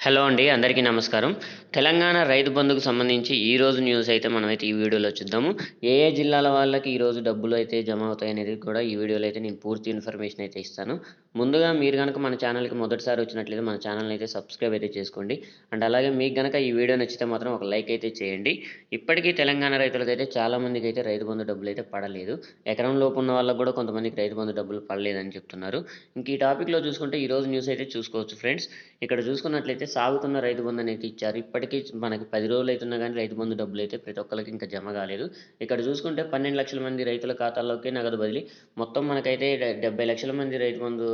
Hello అండి. అందరికీ నమస్కారం. తెలంగాణ రైతు బంధుకు సంబంధించి ఈరోజు న్యూస్ అయితే మనమైతే ఈ వీడియోలో చూద్దాము. ఏ ఏ జిల్లాల వాళ్ళకి ఈరోజు డబ్బులు అయితే జమ అవుతాయనేది కూడా ఈ వీడియోలో అయితే నేను పూర్తి ఇన్ఫర్మేషన్ అయితే ఇస్తాను. ముందుగా మీరు గనక మన ఛానల్‌కి మొదటిసారి వచ్చినట్లయితే మన ఛానల్‌ని అయితే సబ్స్క్రైబ్ అయితే చేసుకోండి. అండ్ అలాగే మీకు గనక ఈ వీడియో నచ్చితే మాత్రం ఒక లైక్ అయితే చేయండి. ఇప్పటికీ తెలంగాణ రైతులకైతే చాలా మందికైతే రైతు బంధు డబ్బులైతే పడలేదు. ఎకరం లోపు ఉన్న వాళ్ళకి కూడా కొంతమందికి రైతు బంధు డబ్బులు పడలేదని చెప్తున్నారు. ఇంక ఈ టాపిక్‌లో చూసుకుంటే ఈరోజు న్యూస్ అయితే చూసుకోవచ్చు ఫ్రెండ్స్. ఇక్కడ చూసుకున్నట్లయితే సాగుతున్న రైతు బంధు అనేది ఇచ్చారు. ఇప్పటికీ మనకి 10 రోజులు అవుతున్నా కానీ రైతు బంధు డబ్బులైతే ప్రతి ఒక్కరికి ఇంకా జమ కాలేదు. ఇక్కడ చూసుకుంటే 12 లక్షల మంది రైతుల ఖాతాల్లోకి నగదు బదిలీ. మొత్తం మనకైతే 70 లక్షల మంది రైతు బంధు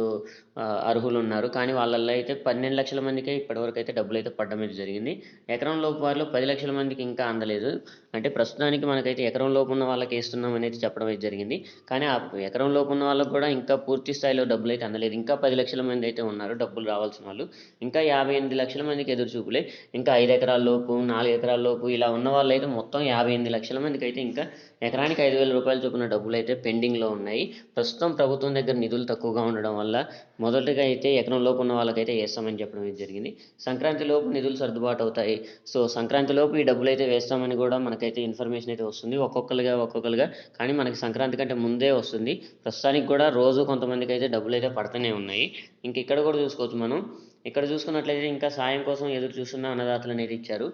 అర్హులు ఉన్నారు. కానీ వాళ్ళల్లో అయితే 12 లక్షల మందికే ఇప్పటివరకు అయితే డబ్బులైతే పడడం అయితే జరిగింది. ఎకరం లోపు వారిలో 10 లక్షల మందికి ఇంకా అందలేదు. అంటే ప్రస్తుతానికి మనకైతే ఎకరం లోపు ఉన్న వాళ్ళకి వేస్తున్నాం అనేది చెప్పడం అయితే జరిగింది. కానీ ఆ ఎకరం లోపు ఉన్న వాళ్ళకి కూడా ఇంకా పూర్తి స్థాయిలో డబ్బులైతే అందలేదు. ఇంకా 10 లక్షల మంది అయితే ఉన్నారు డబ్బులు రావాల్సిన వాళ్ళు. ఇంకా 58 లక్షల మందికి ఎదురు చూపులే. ఇంకా 5 ఎకరాల లోపు, 4 ఎకరాల లోపు ఇలా ఉన్న వాళ్ళైతే మొత్తం 58 లక్షల మందికి అయితే ఇంకా ఎకరానికి 5,000 రూపాయలు చొప్పున డబ్బులైతే పెండింగ్‌లో ఉన్నాయి. ప్రస్తుతం ప్రభుత్వం దగ్గర నిధులు తక్కువగా ఉండడం వల్ల మొదటగా అయితే ఎకరం లోపు ఉన్న వాళ్ళకైతే వేస్తామని చెప్పడం అయితే జరిగింది. సంక్రాంతి లోపు నిధులు సర్దుబాటు అవుతాయి. సో సంక్రాంతి లోపు ఈ డబ్బులైతే వేస్తామని కూడా మనకైతే ఇన్ఫర్మేషన్ అయితే వస్తుంది. ఒక్కొక్కలుగా కానీ మనకి సంక్రాంతి కంటే ముందే వస్తుంది. ప్రస్తుతానికి కూడా రోజు కొంతమందికైతే డబ్బులైతే పడతనే ఉన్నాయి. ఇంక ఇక్కడ కూడా చూసుకోవచ్చు మనం. ఇక్కడ చూసుకున్నట్లయితే ఇంకా సాయం కోసం ఎదురు చూస్తున్న అన్నదాతలు అనేది ఇచ్చారు.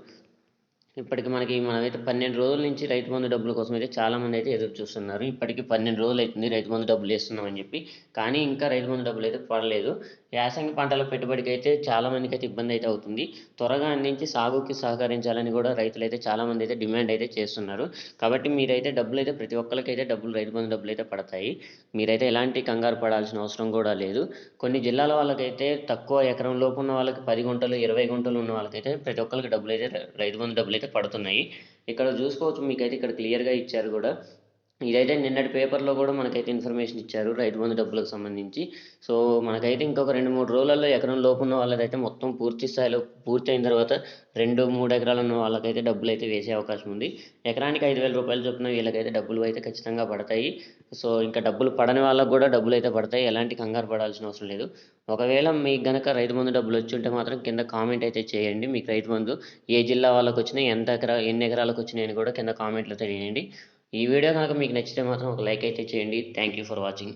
ఇప్పటికి మనమైతే 12 రోజుల నుంచి రైతు బంధు డబ్బుల కోసం అయితే చాలామంది అయితే ఎదురు చూస్తున్నారు. ఇప్పటికి 12 రోజులు అవుతుంది రైతు బంధు డబ్బులు వేస్తున్నామని చెప్పి. కానీ ఇంకా రైతు బంధు డబ్బులు అయితే పడలేదు. యాసంగి పంటల పెట్టుబడికి అయితే చాలామందికి అయితే ఇబ్బంది అయితే అవుతుంది. త్వరగా అందించి సాగుకి సహకరించాలని కూడా రైతులైతే చాలామంది అయితే డిమాండ్ అయితే చేస్తున్నారు. కాబట్టి మీరైతే డబ్బులైతే ప్రతి ఒక్కరికైతే రైతు బంధు డబ్బులు అయితే పడతాయి. మీరైతే ఎలాంటి కంగారు పడాల్సిన అవసరం కూడా లేదు. కొన్ని జిల్లాల వాళ్ళకైతే తక్కువ ఎకరం లోపు ఉన్న వాళ్ళకి 10 గుంటలు, 20 గుంటలు ఉన్న వాళ్ళకైతే ప్రతి ఒక్కరికి డబ్బులైతే రైతు బంధు డబ్బులైతే పడుతున్నాయి. ఇక్కడ చూసుకోవచ్చు మీకైతే ఇక్కడ క్లియర్‌గా ఇచ్చారు కూడా. ఇదైతే నిన్నటి పేపర్‌లో కూడా మనకైతే ఇన్ఫర్మేషన్ ఇచ్చారు రైతు బంధు డబ్బులకు సంబంధించి. సో మనకైతే ఇంకొక 2, 3 రోజులలో ఎకరం లోపు ఉన్న వాళ్ళదైతే మొత్తం పూర్తి స్థాయిలో పూర్తయిన తర్వాత 2, 3 ఎకరాలు ఉన్న వాళ్ళకైతే డబ్బులైతే వేసే అవకాశం ఉంది. ఎకరానికి 5,000 రూపాయలు చొప్పున వీళ్ళకైతే డబ్బులు అయితే ఖచ్చితంగా పడతాయి. సో ఇంకా డబ్బులు పడని వాళ్ళకి కూడా డబ్బులైతే పడతాయి. ఎలాంటి కంగారు పడాల్సిన అవసరం లేదు. ఒకవేళ మీకు గనక రైతు బంధు డబ్బులు వచ్చుంటే మాత్రం కింద కామెంట్ అయితే చేయండి. మీకు రైతు బంధు ఏ జిల్లా వాళ్ళకొచ్చినాయి, ఎన్ని ఎకరాలకు వచ్చినాయని కూడా కింద కామెంట్‌లో తెలియజేయండి. ఈ వీడియో కనుక మీకు నచ్చితే మాత్రం ఒక లైక్ అయితే చేయండి. Thank you for watching.